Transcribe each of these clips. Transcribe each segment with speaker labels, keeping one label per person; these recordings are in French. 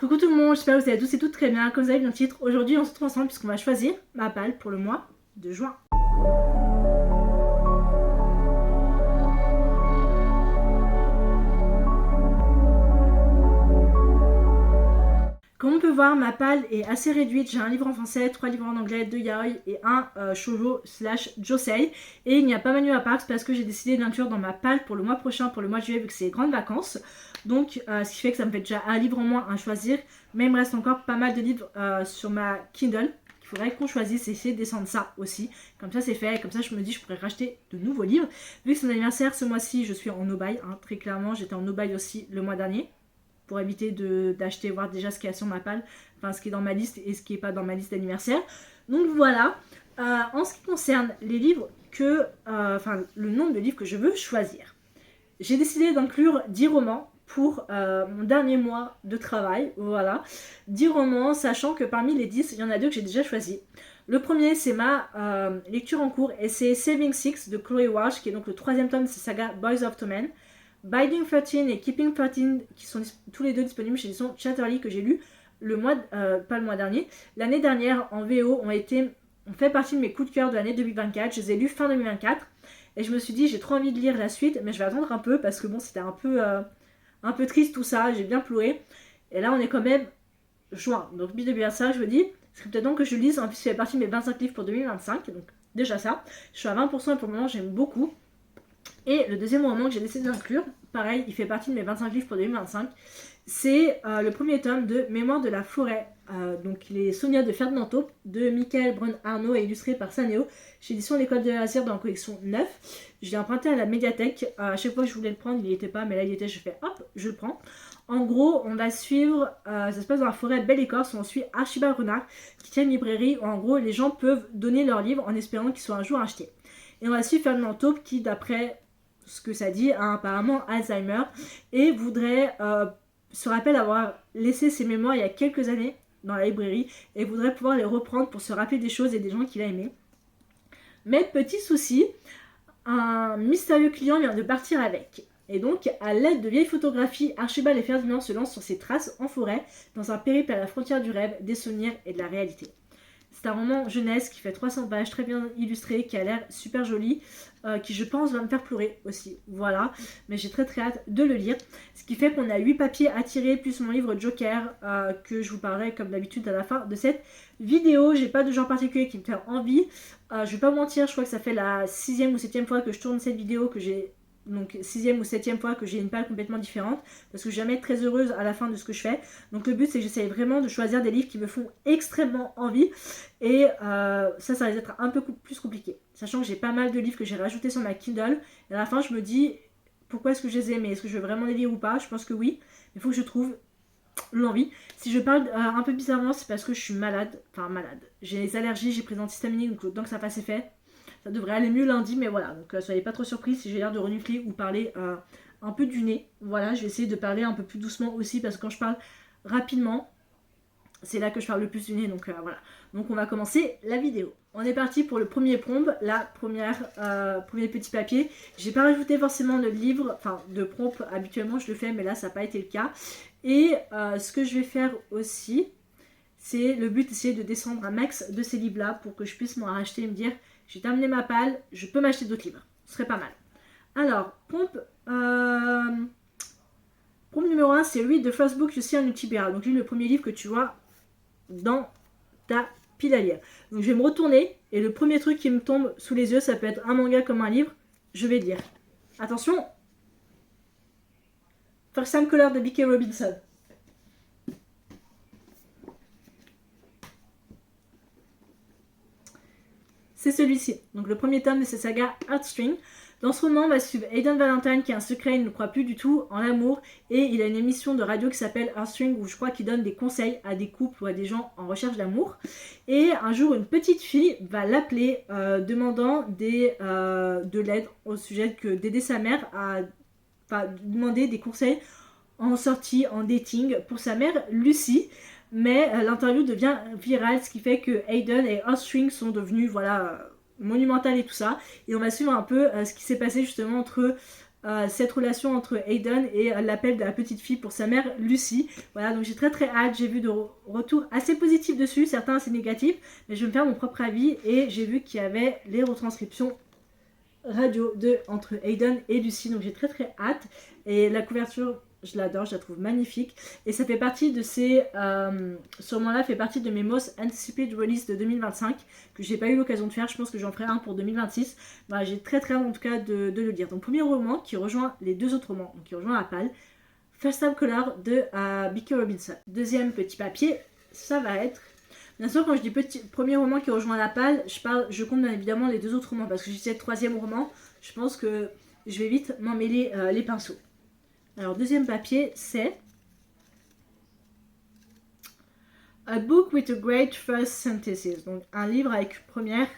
Speaker 1: Coucou tout le monde, j'espère que vous allez tous et toutes très bien. Comme vous avez vu dans le titre, aujourd'hui on se retrouve ensemble puisqu'on va choisir ma palle pour le mois de juin. Comme on peut voir, ma palle est assez réduite. J'ai un livre en français, 3 livres en anglais, 2 yaoi et un shoujo / josei. Et il n'y a pas Manu à part parce que j'ai décidé d'inclure dans ma palle pour le mois prochain, pour le mois de juillet, vu que c'est les grandes vacances. Donc ce qui fait que ça me fait déjà un livre en moins à choisir. Mais il me reste encore pas mal de livres sur ma Kindle. Il faudrait qu'on choisisse et essayer de descendre ça aussi. Comme ça c'est fait, comme ça je me dis je pourrais racheter de nouveaux livres. Vu que c'est mon anniversaire ce mois-ci, je suis en no-buy, très clairement. J'étais en no-buy aussi le mois dernier, pour éviter d'acheter, voir déjà ce qu'il y a sur ma palle, enfin ce qui est dans ma liste et ce qui n'est pas dans ma liste d'anniversaire. Donc voilà, en ce qui concerne les livres que, enfin le nombre de livres que je veux choisir, j'ai décidé d'inclure 10 romans pour mon dernier mois de travail, voilà. 10 romans, sachant que parmi les 10, il y en a 2 que j'ai déjà choisis. Le premier, c'est ma lecture en cours et c'est Saving Six de Chloé Walsh, qui est donc le 3e tome de sa saga Boys of Tommen. Binding 13 et Keeping 13 qui sont tous les deux disponibles chez l'édition Chatterley, que j'ai lu pas le mois dernier, l'année dernière en VO, ont fait partie de mes coups de cœur de l'année 2024. Je les ai lus fin 2024 et je me suis dit j'ai trop envie de lire la suite, mais je vais attendre un peu parce que bon, c'était un peu triste tout ça, j'ai bien pleuré. Et là on est quand même juin, donc de ça, je me dis c'est peut-être donc que je lise. En plus ça fait partie de mes 25 livres pour 2025, donc déjà ça, je suis à 20% et pour le moment j'aime beaucoup. Et le deuxième roman que j'ai décidé d'inclure, pareil, il fait partie de mes 25 livres pour 2025, c'est le premier tome de Mémoire de la forêt, donc les souvenirs de Ferdinand Taupe, de Michael Brun-Arnaud et illustré par Saneo, chez l'édition L'École de la Loisirs dans la collection 9. Je l'ai emprunté à la médiathèque, à chaque fois que je voulais le prendre, il n'y était pas, mais là il était, je fais hop, je le prends. En gros, on va suivre, ça se passe dans la forêt Belle Écorce, où on suit Archibald Renard, qui tient une librairie où en gros les gens peuvent donner leurs livres en espérant qu'ils soient un jour achetés. Et on va suivre Ferdinand Taupe qui, d'après ce que ça dit, a apparemment Alzheimer et se rappelle avoir laissé ses mémoires il y a quelques années dans la librairie et voudrait pouvoir les reprendre pour se rappeler des choses et des gens qu'il a aimés. Mais petit souci, un mystérieux client vient de partir avec. Et donc, à l'aide de vieilles photographies, Archibald et Ferdinand se lancent sur ses traces en forêt, dans un périple à la frontière du rêve, des souvenirs et de la réalité. C'est un roman jeunesse qui fait 300 pages, très bien illustré, qui a l'air super joli, qui je pense va me faire pleurer aussi, voilà. Mais j'ai très hâte de le lire. Ce qui fait qu'on a 8 papiers à tirer, plus mon livre Joker, que je vous parlerai comme d'habitude à la fin de cette vidéo. J'ai pas de genre particulier qui me fait envie. Je vais pas vous mentir, je crois que ça fait la 6e ou 7e fois que je tourne cette vidéo, que j'ai... Donc 6e ou 7e fois que j'ai une palle complètement différente, parce que je suis jamais très heureuse à la fin de ce que je fais. Donc le but c'est que j'essaye vraiment de choisir des livres qui me font extrêmement envie. Et ça va être un peu plus compliqué, sachant que j'ai pas mal de livres que j'ai rajoutés sur ma Kindle. Et à la fin je me dis pourquoi est-ce que je les ai aimés, est-ce que je veux vraiment les lire ou pas. Je pense que oui, il faut que je trouve l'envie. Si je parle un peu bizarrement, c'est parce que je suis malade. Enfin malade, j'ai les allergies, j'ai pris des antihistaminiques, donc tant que ça fasse effet, ça devrait aller mieux lundi, mais voilà. Donc soyez pas trop surpris si j'ai l'air de renifler ou parler un peu du nez. Voilà, je vais essayer de parler un peu plus doucement aussi, parce que quand je parle rapidement, c'est là que je parle le plus du nez, donc voilà. Donc on va commencer la vidéo. On est parti pour le premier prompt, premier petit papier. J'ai pas rajouté forcément de livre, enfin de prompt, habituellement je le fais, mais là ça n'a pas été le cas. Et ce que je vais faire aussi, c'est le but d'essayer de descendre un max de ces livres-là pour que je puisse m'en racheter et me dire j'ai terminé ma palle, je peux m'acheter d'autres livres. Ce serait pas mal. Alors, prompt numéro 1, c'est Read the First Book You See on Utibera. Donc, lui, le premier livre que tu vois dans ta pile à lire. Donc, je vais me retourner et le premier truc qui me tombe sous les yeux, ça peut être un manga comme un livre. Je vais lire. Attention, First Time Color de B.K. Robinson. C'est celui-ci, donc le premier tome de cette saga Heartstring. Dans ce roman, on va suivre Aiden Valentine qui a un secret, il ne croit plus du tout en l'amour et il a une émission de radio qui s'appelle Heartstring où je crois qu'il donne des conseils à des couples ou à des gens en recherche d'amour. Et un jour, une petite fille va l'appeler demandant de l'aide au sujet d'aider sa mère à demander des conseils en sortie, en dating pour sa mère Lucie. Mais l'interview devient virale, ce qui fait que Aiden et Heartstring sont devenus monumentales et tout ça. Et on va suivre un peu ce qui s'est passé justement entre cette relation entre Aiden et l'appel de la petite fille pour sa mère Lucy. Voilà, donc j'ai très très hâte, j'ai vu de retours assez positifs dessus, certains assez négatifs, mais je vais me faire mon propre avis et j'ai vu qu'il y avait les retranscriptions radio entre Aiden et Lucy, donc j'ai très très hâte. Et la couverture, je l'adore, je la trouve magnifique. Et ça fait partie de ces... ce roman-là fait partie de mes Most Anticipated Release de 2025, que j'ai pas eu l'occasion de faire. Je pense que j'en ferai un pour 2026. Voilà, j'ai très très hâte en tout cas de le lire. Donc premier roman qui rejoint les deux autres romans, donc qui rejoint la palle. First Time Color de B.K. Robinson. Deuxième petit papier, ça va être... Bien sûr, quand je dis premier roman qui rejoint la palle, je compte bien évidemment les deux autres romans, parce que j'ai cette troisième roman, je pense que je vais vite m'en mêler les pinceaux. Alors, deuxième papier, c'est A Book with a Great First Synthesis. Donc, un livre avec une première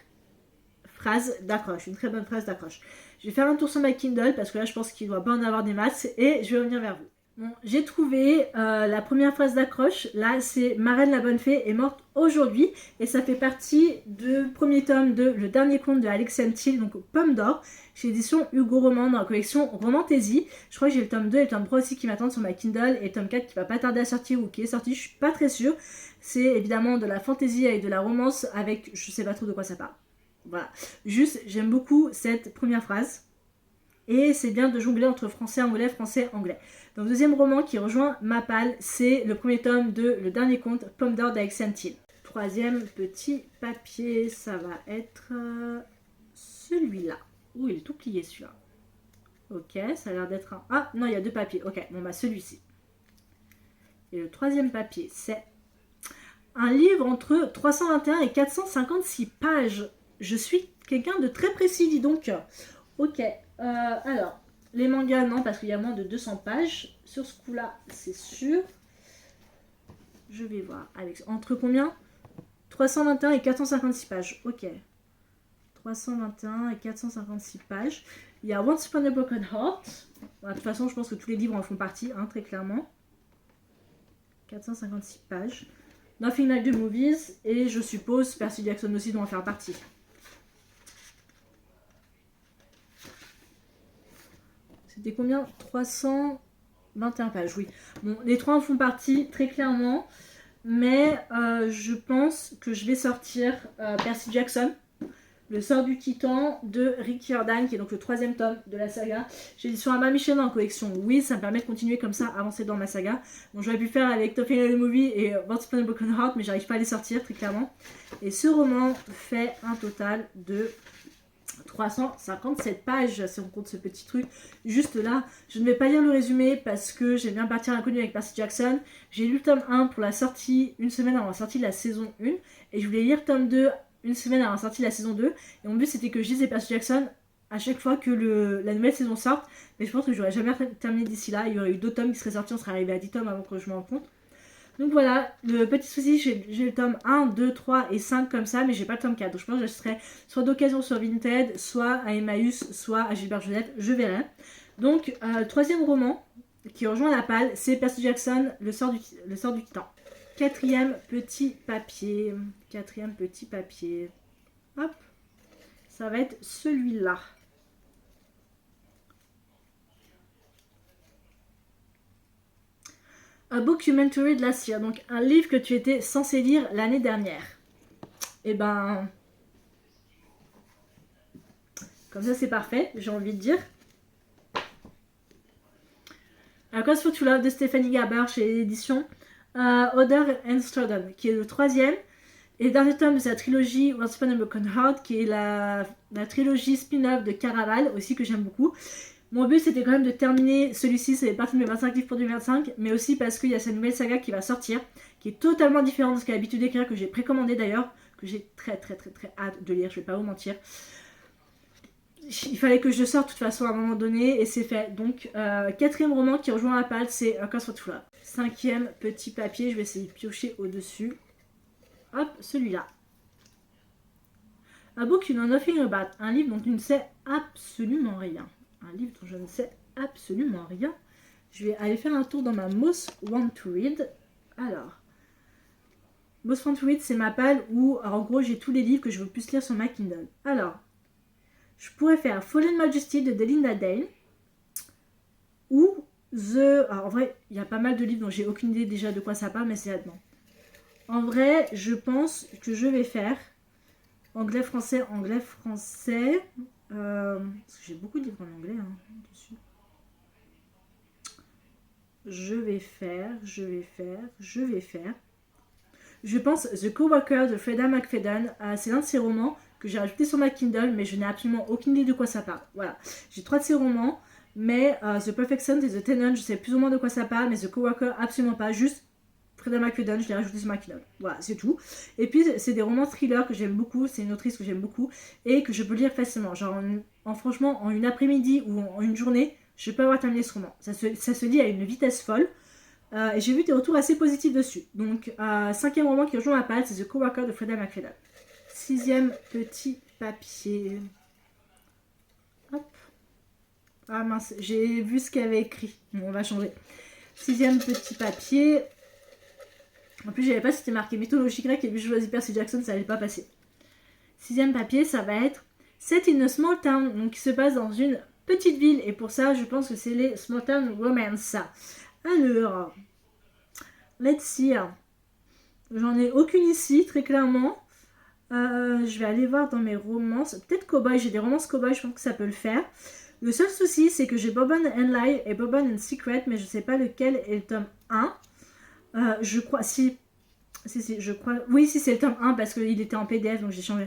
Speaker 1: phrase d'accroche, une très bonne phrase d'accroche. Je vais faire un tour sur ma Kindle, parce que là, je pense qu'il ne doit pas en avoir des masses, et je vais revenir vers vous. Bon, j'ai trouvé la première phrase d'accroche. Là, c'est Marraine la bonne fée est morte aujourd'hui. Et ça fait partie du premier tome de Le dernier conte de Alexandre Thiel, donc Pomme d'Or, chez édition Hugo Roman dans la collection Romantaisie. Je crois que j'ai le tome 2 et le tome 3 aussi qui m'attendent sur ma Kindle. Et le tome 4 qui va pas tarder à sortir ou qui est sorti, je suis pas très sûre. C'est évidemment de la fantasy et de la romance avec, je sais pas trop de quoi ça parle. Voilà. Juste, j'aime beaucoup cette première phrase. Et c'est bien de jongler entre français-anglais, français-anglais. Donc, deuxième roman qui rejoint ma palle, c'est le premier tome de Le dernier conte, Pomme d'Or d'Alexandre Thiel. Troisième petit papier, ça va être celui-là. Ouh, il est tout plié celui-là. Ok, ça a l'air d'être un... Ah, non, il y a deux papiers. Ok, bon bah celui-ci. Et le troisième papier, c'est un livre entre 321 et 456 pages. Je suis quelqu'un de très précis, dis donc. Ok, alors, les mangas, non, parce qu'il y a moins de 200 pages. Sur ce coup-là, c'est sûr. Je vais voir. Alex, entre combien 321 et 456 pages. Ok. 321 et 456 pages. Il y a Once Upon a Broken Heart. Bon, de toute façon, je pense que tous les livres en font partie, hein, très clairement. 456 pages. Nothing Like the Movies. Et je suppose Percy Jackson aussi doit en faire partie. C'était combien 321 pages, oui. Bon, les trois en font partie, très clairement. Mais je pense que je vais sortir Percy Jackson, Le sort du titan de Rick Riordan, qui est donc le troisième tome de la saga. J'ai édition Albin Michel en collection. Oui, ça me permet de continuer comme ça, avancer dans ma saga. Bon, j'aurais pu faire avec Top the Movie et Once Upon a Broken Heart, mais j'arrive pas à les sortir, très clairement. Et ce roman fait un total de 357 pages, si on compte ce petit truc juste là. Je ne vais pas lire le résumé parce que j'aime bien partir inconnu avec Percy Jackson. J'ai lu le tome 1 pour la sortie, une semaine avant la sortie de la saison 1, et je voulais lire le tome 2 une semaine avant la sortie de la saison 2, et mon but c'était que je lisais Percy Jackson à chaque fois que la nouvelle saison sorte, mais je pense que j'aurais jamais terminé d'ici là. Il y aurait eu d'autres tomes qui seraient sortis, on serait arrivé à 10 tomes avant que je me rende compte. Donc voilà, le petit souci, j'ai le tome 1, 2, 3 et 5 comme ça, mais j'ai pas le tome 4. Donc je pense que je serai soit d'occasion sur Vinted, soit à Emmaüs, soit à Gilbert Joseph, je verrai. Donc, troisième roman qui rejoint la palle, c'est Percy Jackson, le sort du titan. Quatrième petit papier. Hop, ça va être celui-là. A book you meant to read last year, donc un livre que tu étais censé lire l'année dernière. Et ben, comme ça c'est parfait, j'ai envie de dire. Cause for to Love de Stephanie Garber chez l'édition Oder and Strodon, qui est le troisième et dernier tome de sa trilogie Once Upon a Broken Heart, qui est la trilogie spin-off de Caraval, aussi que j'aime beaucoup. Mon but c'était quand même de terminer celui-ci, c'est partie de mes 25 livres pour 2025, mais aussi parce qu'il y a sa nouvelle saga qui va sortir, qui est totalement différente de ce qu'elle a l'habitude d'écrire, que j'ai précommandé d'ailleurs, que j'ai très hâte de lire, je vais pas vous mentir. Il fallait que je sorte de toute façon à un moment donné, et c'est fait. Donc, quatrième roman qui rejoint la palle, c'est A Cause for True Love. Cinquième petit papier, je vais essayer de piocher au-dessus. Hop, celui-là. A Book You Know Nothing About, un livre dont tu ne sais absolument rien. Un livre dont je ne sais absolument rien. Je vais aller faire un tour dans ma Most Want to Read. Alors, Most Want to Read, c'est ma palle où, alors, en gros, j'ai tous les livres que je veux plus lire sur ma Kindle. Alors, je pourrais faire Fallen Majesty de Delinda Dale, Alors, en vrai, il y a pas mal de livres dont j'ai aucune idée déjà de quoi ça parle, mais c'est là-dedans. En vrai, je pense que je vais faire anglais-français, anglais-français. Parce que j'ai beaucoup de livres en anglais dessus. Je vais faire. Je pense The Coworker de Freda McFadden. C'est l'un de ses romans que j'ai rajouté sur ma Kindle, mais je n'ai absolument aucune idée de quoi ça parle. Voilà, j'ai 3 de ses romans, mais The Perfect Son et The Tenant, je sais plus ou moins de quoi ça parle, mais The Coworker, absolument pas. Juste Freda McFadden, je l'ai rajouté sur ma Kindle. Voilà, c'est tout. Et puis, c'est des romans thrillers que j'aime beaucoup. C'est une autrice que j'aime beaucoup et que je peux lire facilement. Genre, franchement, en une après-midi ou en une journée, je peux avoir terminé ce roman. Ça se lit à une vitesse folle. Et j'ai vu des retours assez positifs dessus. Donc, 5e roman qui rejoint ma palle, c'est The Coworker de Freda McFadden. 6e petit papier. Hop. Ah mince, j'ai vu ce qu'il y avait écrit. Bon, on va changer. 6e petit papier. En plus, je savais pas si c'était marqué mythologie grecque et puis je choisis Percy Jackson, ça allait pas passer. 6e papier, ça va être Set in a Small Town, donc qui se passe dans une petite ville. Et pour ça, je pense que c'est les Small Town Romance. Alors, let's see. J'en ai aucune ici, très clairement. Je vais aller voir dans mes romances. Peut-être Cowboy, j'ai des romances Cowboy, je pense que ça peut le faire. Le seul souci, c'est que j'ai Bourbon and Lie et Bourbon and Secret, mais je sais pas lequel est le tome 1. Je crois, si, je crois. Oui, si, c'est le tome 1 parce qu'il était en PDF, donc j'ai changé.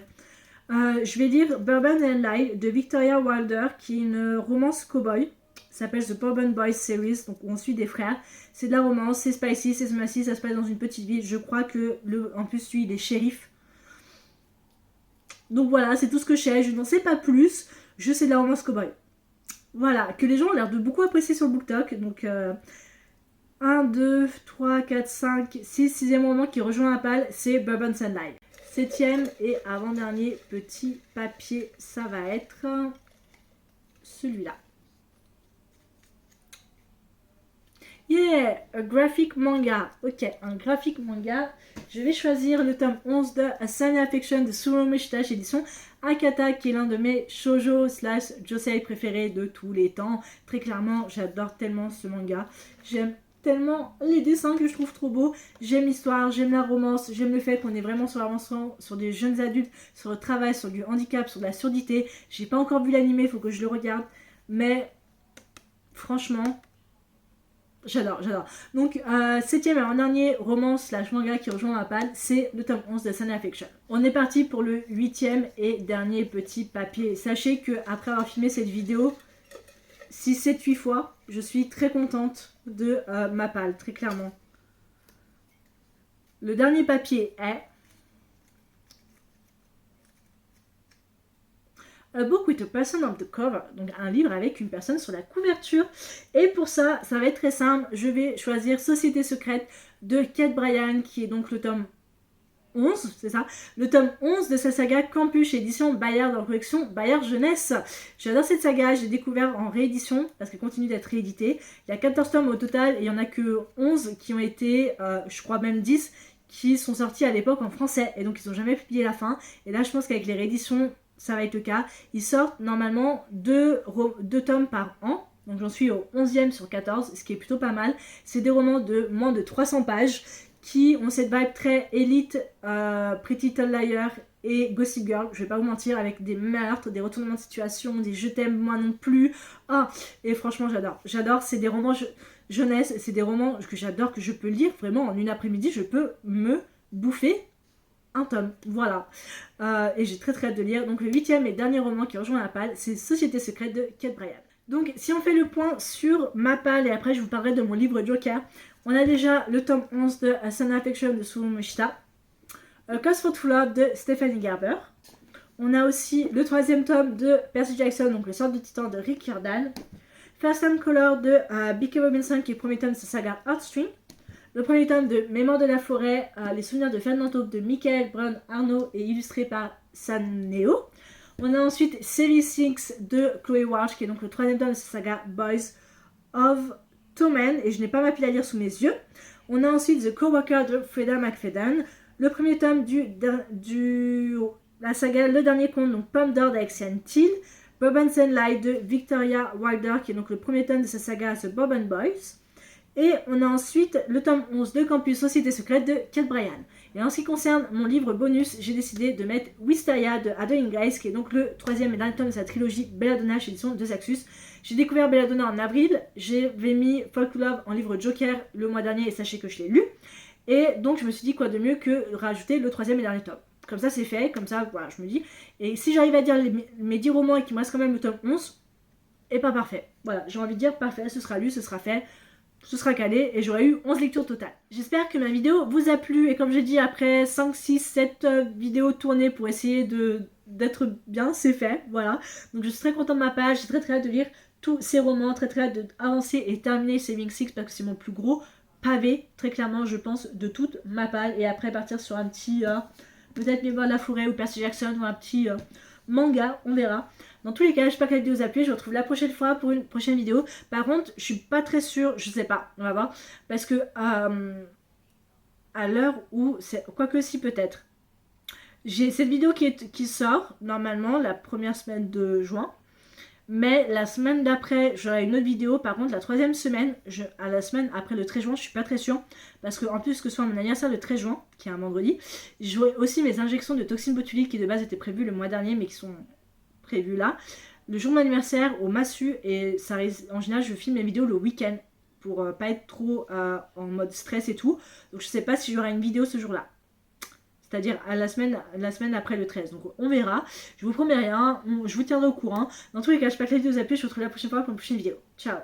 Speaker 1: Je vais lire Bourbon and Lie de Victoria Wilder, qui est une romance Cowboy. Ça s'appelle The Bourbon Boys Series, donc on suit des frères. C'est de la romance, c'est spicy, c'est smassy, ça se passe dans une petite ville. Je crois que, en plus, lui, il est shérif. Donc voilà, c'est tout ce que je sais. Je n'en sais pas plus. Je sais de la romance cowboy. Voilà, que les gens ont l'air de beaucoup apprécier sur BookTok. Donc 1, 2, 3, 4, 5, 6, 6e roman qui rejoint la palle, c'est Bourbon Sunlight. 7e et avant-dernier petit papier, ça va être celui-là. Yeah, un graphic manga. Ok, un graphic manga. Je vais choisir le tome 11 de A Sunny Affection de Tsurumu Shitashi édition Akata, qui est l'un de mes shoujo / josei préférés de tous les temps. Très clairement, j'adore tellement ce manga. J'aime tellement les dessins que je trouve trop beaux. J'aime l'histoire, j'aime la romance, j'aime le fait qu'on est vraiment sur l'avancement, sur des jeunes adultes, sur le travail, sur du handicap, sur de la surdité. J'ai pas encore vu l'anime, il faut que je le regarde. Mais franchement, j'adore. Donc, 7e et avant-dernier roman / manga qui rejoint ma palle, c'est le tome 11 de Sunny Affection. On est parti pour le 8e et dernier petit papier. Sachez que après avoir filmé cette vidéo 6-7-8 fois, je suis très contente de ma palle, très clairement. Le dernier papier est A book with a person on the cover, donc un livre avec une personne sur la couverture. Et pour ça, ça va être très simple. Je vais choisir Société secrète de Kate Bryan, qui est donc le tome 11, c'est ça, le tome 11 de sa saga Campus, édition Bayard dans la collection Bayard Jeunesse. J'adore cette saga, j'ai découvert en réédition, parce qu'elle continue d'être rééditée. Il y a 14 tomes au total, et il n'y en a que 11 qui ont été, je crois même 10, qui sont sortis à l'époque en français, et donc ils n'ont jamais publié la fin. Et là, je pense qu'avec les rééditions, ça va être le cas. Ils sortent normalement 2 tomes par an. Donc j'en suis au 11e sur 14, ce qui est plutôt pas mal. C'est des romans de moins de 300 pages qui ont cette vibe très élite, Pretty Little Liar et Gossip Girl. Je vais pas vous mentir, avec des meurtres, des retournements de situation, des je t'aime moi non plus. Et franchement j'adore. J'adore, c'est des romans jeunesse, c'est des romans que j'adore, que je peux lire vraiment en une après-midi. Je peux me bouffer un tome, voilà. Et j'ai très hâte de lire. Donc le 8e et dernier roman qui rejoint la palle, c'est Société secrète de Kate Bryan. Donc si on fait le point sur ma palle, et après je vous parlerai de mon livre Joker, on a déjà le tome 11 de A Sunny Affection de Tsurumu Shita, Cause for True Love de Stephanie Gerber. On a aussi le 3e tome de Percy Jackson, donc le sort de titan de Rick Riordan. First Time Color de B.K. Robinson, qui est le premier tome de sa saga Heartstring. Le premier tome de Mémoire de la forêt, les souvenirs de Fernand Taupe de Michael Brown Arnaud et illustré par Saneo. On a ensuite Series 6 de Chloé Walsh, qui est donc le 3e tome de sa saga Boys of Tommen, et je n'ai pas ma pile à lire sous mes yeux. On a ensuite The Coworker de Freda McFadden, le premier tome la saga Le Dernier Conte, donc Pomme d'Or d'Alexiane Thiel, Bourbon Sunlight de Victoria Wilder, qui est donc le premier tome de sa saga The Bourbon Boys. Et on a ensuite le tome 11 de Campus Société Secrète de Kate Bryan. Et en ce qui concerne mon livre bonus, j'ai décidé de mettre Wisteria de Ada Ingles, qui est donc le troisième et dernier tome de sa trilogie Belladonna chez l'édition de Saxus. J'ai découvert Belladonna en avril, j'avais mis Folk Love en livre Joker le mois dernier et sachez que je l'ai lu. Et donc je me suis dit quoi de mieux que rajouter le troisième et dernier tome. Comme ça c'est fait, comme ça voilà je me dis. Et si j'arrive à dire mes 10 romans et qu'il me reste quand même le tome 11, et pas parfait. Voilà, j'ai envie de dire parfait, ce sera lu, ce sera fait. Ce sera calé et j'aurai eu 11 lectures totales. J'espère que ma vidéo vous a plu et comme j'ai dit après 5, 6, 7 vidéos tournées pour essayer d'être bien, c'est fait, voilà. Donc je suis très contente de ma page, j'ai très hâte de lire tous ces romans, très hâte d'avancer et terminer Saving Six parce que c'est mon plus gros pavé, très clairement je pense, de toute ma page et après partir sur un petit, peut-être Mémoire de la forêt ou Percy Jackson ou un petit manga, on verra. Dans tous les cas, j'espère que la vidéo vous a plu. Je vous retrouve la prochaine fois pour une prochaine vidéo. Par contre, je suis pas très sûre, je sais pas, on va voir. Parce que à l'heure où, quoique si peut-être. J'ai cette vidéo qui sort normalement la première semaine de juin. Mais la semaine d'après, j'aurai une autre vidéo. Par contre, la troisième semaine, à la semaine après le 13 juin, je suis pas très sûre. Parce que en plus que ce soit mon anniversaire le 13 juin, qui est un vendredi, j'aurai aussi mes injections de toxine botulique qui de base étaient prévues le mois dernier, mais qui sont prévues là. Le jour de mon anniversaire au Massu, et ça, en général, je filme mes vidéos le week-end pour pas être trop en mode stress et tout. Donc je sais pas si j'aurai une vidéo ce jour-là. C'est-à-dire à la semaine après le 13. Donc on verra. Je vous promets rien. Je vous tiendrai au courant. Dans tous les cas, j'espère que la vidéo vous a plu. Je vous retrouve la prochaine fois pour une prochaine vidéo. Ciao.